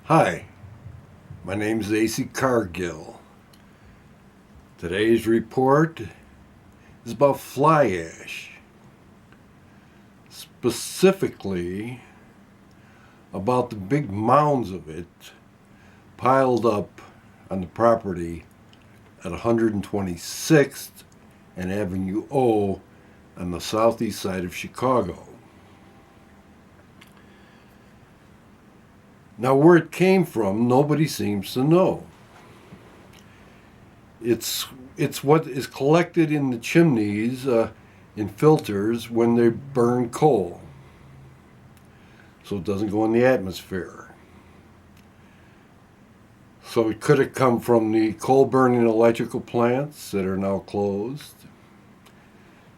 Hi, my name is Acie Cargill. Today's report is about fly ash, specifically about the big mounds of it piled up on the property at 126th and Avenue O on the southeast side of Chicago. Now, where it came from, nobody seems to know. It's what is collected in the chimneys in filters when they burn coal, so it doesn't go in the atmosphere. So it could have come from the coal-burning electrical plants that are now closed.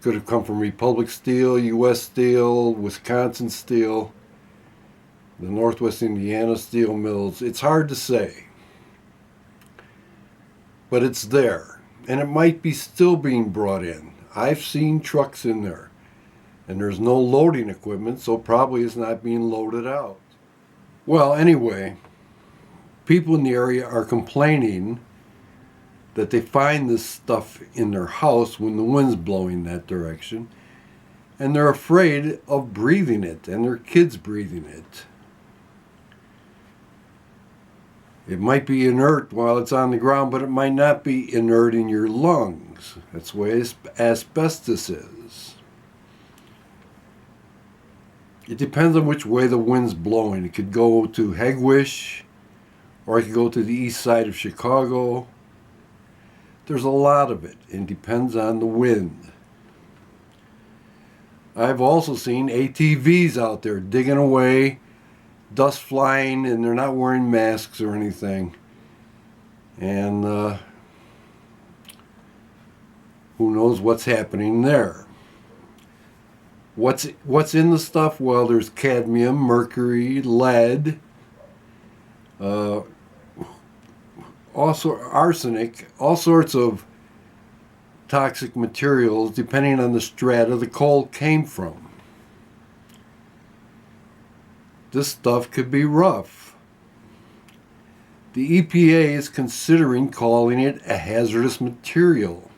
Could have come from Republic Steel, U.S. Steel, Wisconsin Steel, the Northwest Indiana steel mills. It's hard to say, but it's there, and it might be still being brought in. I've seen trucks in there, and there's no loading equipment, so probably it's not being loaded out. Well, anyway, people in the area are complaining that they find this stuff in their house when the wind's blowing that direction, and they're afraid of breathing it, and their kids breathing it. It might be inert while it's on the ground, but it might not be inert in your lungs. That's the way asbestos is. It depends on which way the wind's blowing. It could go to Hegwish, or it could go to the east side of Chicago. There's a lot of it, and it depends on the wind. I've also seen ATVs out there digging away, dust flying, and they're not wearing masks or anything. And who knows what's happening there. What's in the stuff? Well, there's cadmium, mercury, lead, also arsenic, all sorts of toxic materials depending on the strata the coal came from. This stuff could be rough. The EPA is considering calling it a hazardous material.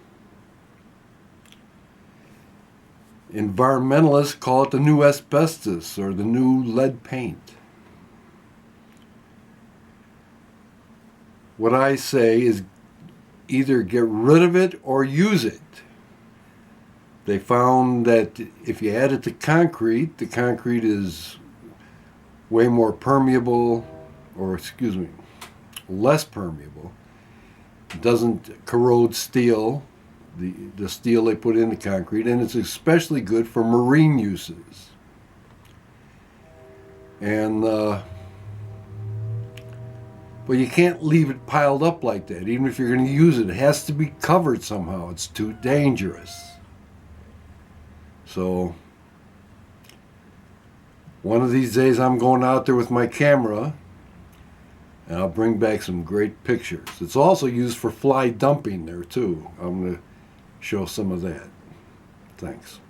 Environmentalists call it the new asbestos or the new lead paint. What I say is either get rid of it or use it. They found that if you add it to concrete, the concrete is way more permeable, less permeable. It doesn't corrode steel, the steel they put in the concrete, and it's especially good for marine uses. And but you can't leave it piled up like that. Even if you're going to use it, it has to be covered somehow. It's too dangerous. So one of these days I'm going out there with my camera, and I'll bring back some great pictures. It's also used for fly dumping there too. I'm going to show some of that. Thanks.